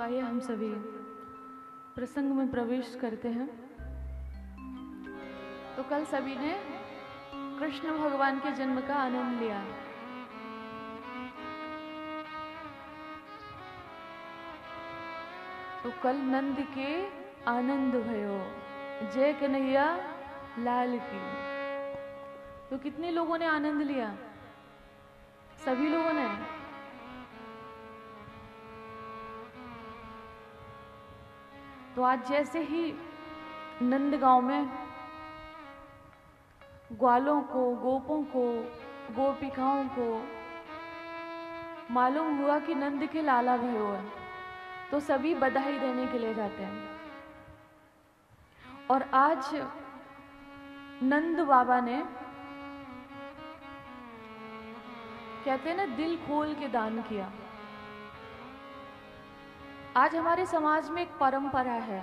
आइए हम सभी प्रसंग में प्रवेश करते हैं। तो कल सभी ने कृष्ण भगवान के जन्म का आनंद लिया। तो कल नंद के आनंद भयो, जय कन्हैया लाल की। तो कितने लोगों ने आनंद लिया? सभी लोगों ने। तो आज जैसे ही नंदगांव में ग्वालों को, गोपों को, गोपिकाओं को मालूम हुआ कि नंद के लाला भयो है, तो सभी बधाई देने के लिए जाते हैं। और आज नंद बाबा ने, कहते हैं ना, दिल खोल के दान किया। आज हमारे समाज में एक परंपरा है,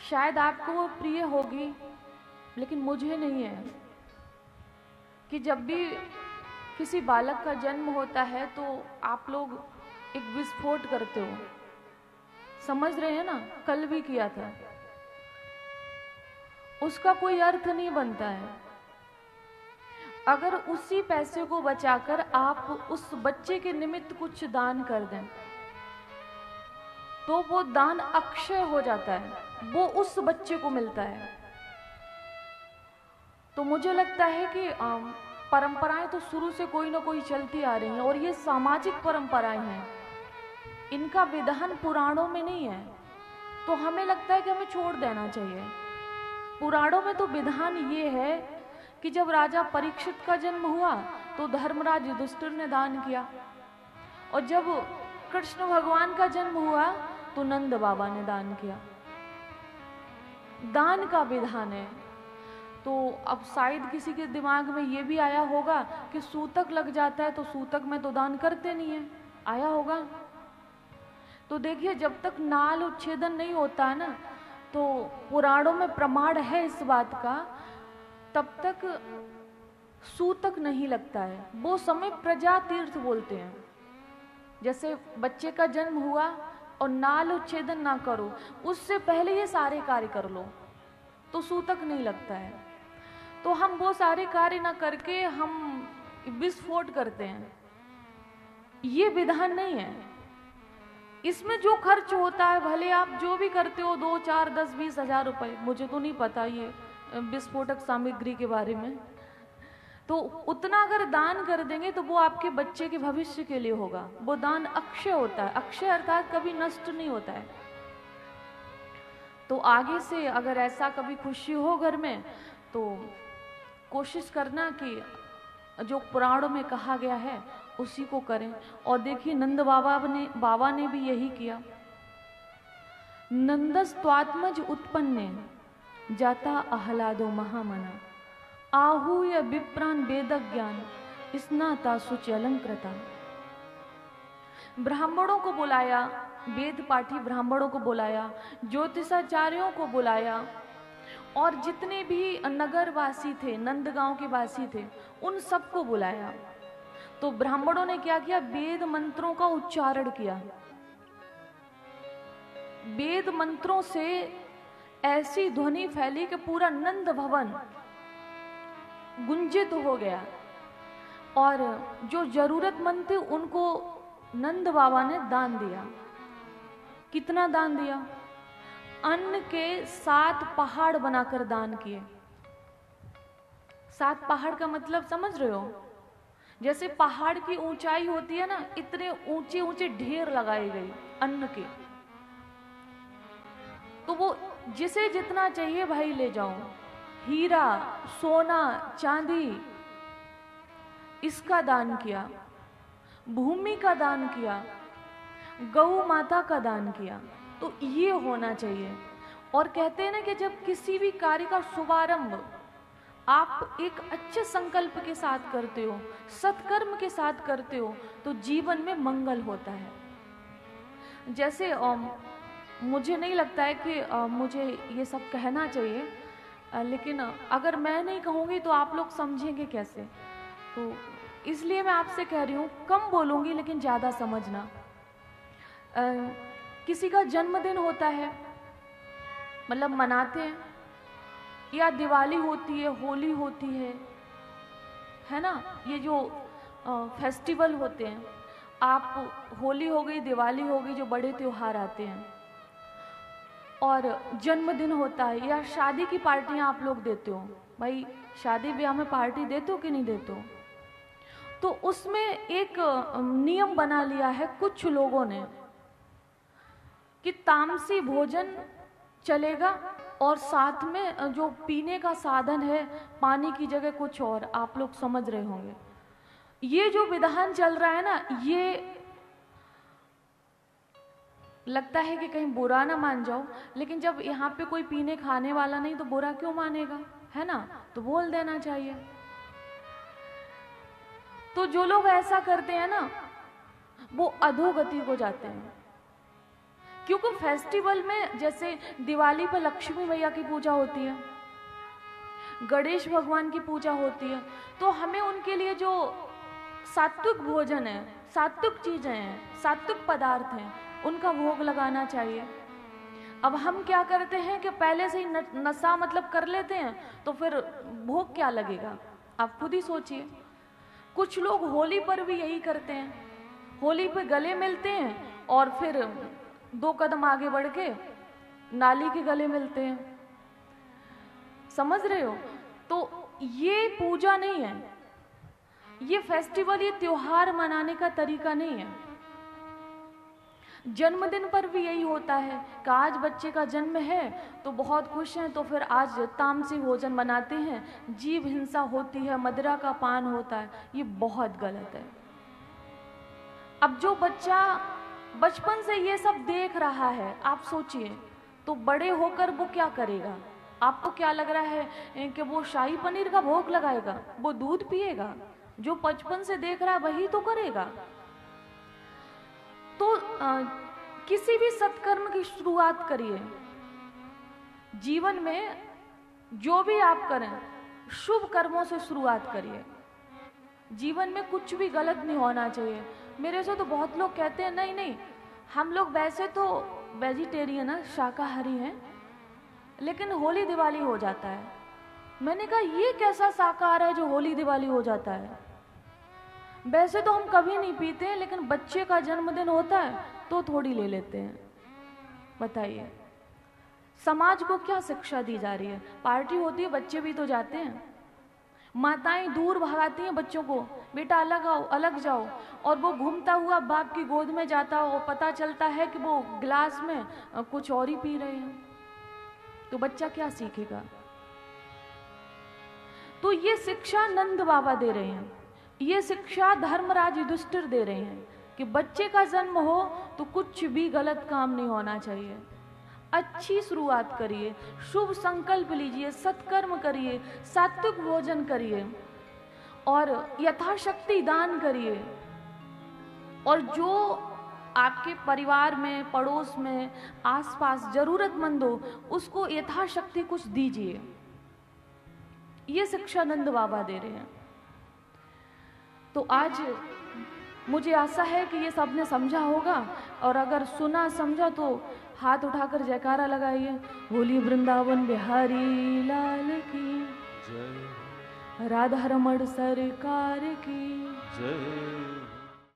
शायद आपको वो प्रिय होगी लेकिन मुझे नहीं है, कि जब भी किसी बालक का जन्म होता है तो आप लोग एक विस्फोट करते हो। समझ रहे हैं ना? कल भी किया था। उसका कोई अर्थ नहीं बनता है। अगर उसी पैसे को बचाकर आप उस बच्चे के निमित्त कुछ दान कर दें तो वो दान अक्षय हो जाता है, वो उस बच्चे को मिलता है। तो मुझे लगता है कि परंपराएं तो शुरू से कोई ना कोई चलती आ रही हैं, और ये सामाजिक परंपराएं हैं, इनका विधान पुराणों में नहीं है। तो हमें लगता है कि हमें छोड़ देना चाहिए। पुराणों में तो विधान ये है कि जब राजा परीक्षित का जन्म हुआ तो धर्मराज युधिष्ठिर ने दान किया, और जब कृष्ण भगवान का जन्म हुआ तो नंद बाबा ने दान किया। दान का विधान है। तो अब शायद किसी के दिमाग में ये भी आया होगा कि सूतक लग जाता है तो सूतक में तो दान करते नहीं है, आया होगा। तो देखिए, जब तक नाल उच्छेदन नहीं होता है ना, तो पुराणों में प्रमाण है इस बात का, तब तक सूतक नहीं लगता है। वो समय प्रजा तीर्थ बोलते हैं। जैसे बच्चे का जन्म हुआ और नाल उच्छेदन ना करो, उससे पहले ये सारे कार्य कर लो तो सूतक नहीं लगता है। तो हम वो सारे कार्य ना करके हम विस्फोट करते हैं। ये विधान नहीं है। इसमें जो खर्च होता है, भले आप जो भी करते हो, 2, 4, 10, 20 हजार रुपए, मुझे तो नहीं पता ये विस्फोटक सामग्री के बारे में, तो उतना अगर दान कर देंगे तो वो आपके बच्चे के भविष्य के लिए होगा। वो दान अक्षय होता है। अक्षय अर्थात कभी नष्ट नहीं होता है। तो आगे से अगर ऐसा कभी खुशी हो घर में तो कोशिश करना कि जो पुराणों में कहा गया है उसी को करें। और देखिए, नंद बाबा ने भी यही किया। नंदस्त्वात्मज उत्पन्ने जाता आह्लादो महामना, आहूय विप्रान वेद ज्ञान स्नाता शुचि अलंकृता। ब्राह्मणों को बुलाया, वेद पाठी ब्राह्मणों को बुलाया, ज्योतिषाचार्यों को बुलाया, और जितने भी नगरवासी थे, नंदगांव के वासी थे, उन सबको बुलाया। तो ब्राह्मणों ने क्या किया? वेद मंत्रों का उच्चारण किया। वेद मंत्रों से ऐसी ध्वनि फैली कि पूरा नंद भवन गुंजित हो गया, और जो जरूरतमंद थे उनको नंद बाबा ने दान दिया। कितना दान दिया? अन्न के 7 पहाड़ बनाकर दान किए। 7 पहाड़ का मतलब समझ रहे हो? जैसे पहाड़ की ऊंचाई होती है ना, इतने ऊंचे ऊंचे ढेर लगाए गए अन्न के। तो वो जिसे जितना चाहिए भाई ले जाओ। हीरा, सोना, चांदी, इसका दान किया। भूमि का दान किया। गौ माता का दान किया। तो ये होना चाहिए। और कहते हैं ना कि जब किसी भी कार्य का शुभारंभ आप एक अच्छे संकल्प के साथ करते हो, सत्कर्म के साथ करते हो, तो जीवन में मंगल होता है। जैसे मुझे नहीं लगता है कि मुझे ये सब कहना चाहिए, लेकिन अगर मैं नहीं कहूँगी तो आप लोग समझेंगे कैसे? तो इसलिए मैं आपसे कह रही हूँ, कम बोलूँगी लेकिन ज़्यादा समझना। किसी का जन्मदिन होता है, मतलब मनाते हैं, या दिवाली होती है, होली होती है ना, ये जो फेस्टिवल होते हैं, आप होली हो गई, दिवाली हो गई, जो बड़े त्योहार आते हैं, और जन्मदिन होता है, या शादी की पार्टियां आप लोग देते हो, भाई शादी ब्याह में पार्टी देते हो कि नहीं देते हो? तो उसमें एक नियम बना लिया है कुछ लोगों ने कि तामसी भोजन चलेगा और साथ में जो पीने का साधन है, पानी की जगह कुछ और, आप लोग समझ रहे होंगे। ये जो विधान चल रहा है ना, ये लगता है कि कहीं बुरा ना मान जाओ, लेकिन जब यहाँ पे कोई पीने खाने वाला नहीं तो बुरा क्यों मानेगा, है ना? तो बोल देना चाहिए। तो जो लोग ऐसा करते हैं ना, वो अधोगति को जाते हैं, क्योंकि फेस्टिवल में जैसे दिवाली पर लक्ष्मी मैया की पूजा होती है, गणेश भगवान की पूजा होती है, तो हमें उनके लिए जो सात्विक भोजन है, सात्विक चीजें हैं, सात्विक पदार्थ हैं, उनका भोग लगाना चाहिए। अब हम क्या करते हैं कि पहले से ही नशा मतलब कर लेते हैं, तो फिर भोग क्या लगेगा, आप खुद ही सोचिए। कुछ लोग होली पर भी यही करते हैं, होली पे गले मिलते हैं और फिर 2 कदम आगे बढ़ के नाली के गले मिलते हैं, समझ रहे हो? तो ये पूजा नहीं है, ये फेस्टिवल, ये त्योहार मनाने का तरीका नहीं है। जन्मदिन पर भी यही होता है कि आज बच्चे का जन्म है तो बहुत खुश हैं, तो फिर आज तामसी भोजन बनाते हैं, जीव हिंसा होती है, मदिरा का पान होता है, ये बहुत गलत है। अब जो बच्चा बचपन से ये सब देख रहा है, आप सोचिए, तो बड़े होकर वो क्या करेगा? आपको क्या लग रहा है कि वो शाही पनीर का भोग लगाएगा, वो दूध पिएगा? जो बचपन से देख रहा है वही तो करेगा। तो किसी भी सत्कर्म की शुरुआत करिए, जीवन में जो भी आप करें शुभ कर्मों से शुरुआत करिए। जीवन में कुछ भी गलत नहीं होना चाहिए। मेरे से तो बहुत लोग कहते हैं नहीं नहीं, हम लोग वैसे तो वेजिटेरियन है, शाकाहारी हैं, लेकिन होली दिवाली हो जाता है। मैंने कहा ये कैसा शाकाहार है जो होली दिवाली हो जाता है? वैसे तो हम कभी नहीं पीते हैं, लेकिन बच्चे का जन्मदिन होता है तो थोड़ी ले लेते हैं। बताइए समाज को क्या शिक्षा दी जा रही है? पार्टी होती है, बच्चे भी तो जाते हैं, माताएं दूर भगाती हैं बच्चों को, बेटा अलग आओ, अलग जाओ, और वो घूमता हुआ बाप की गोद में जाता हो, पता चलता है कि वो गिलास में कुछ और ही पी रहे हैं, तो बच्चा क्या सीखेगा? तो ये शिक्षा नंद बाबा दे रहे हैं, ये शिक्षा धर्मराज युधिष्ठिर दे रहे हैं कि बच्चे का जन्म हो तो कुछ भी गलत काम नहीं होना चाहिए। अच्छी शुरुआत करिए, शुभ संकल्प लीजिए, सत्कर्म करिए, सात्विक भोजन करिए और यथाशक्ति दान करिए, और जो आपके परिवार में, पड़ोस में, आसपास जरूरतमंद हो उसको यथाशक्ति कुछ दीजिए। ये शिक्षा नंद बाबा दे रहे हैं। तो आज मुझे आशा है कि ये सबने समझा होगा, और अगर सुना समझा तो हाथ उठाकर जयकारा लगाइए, बोलिए वृंदावन बिहारी लाल की जय, राधा रमण सरकार की जय।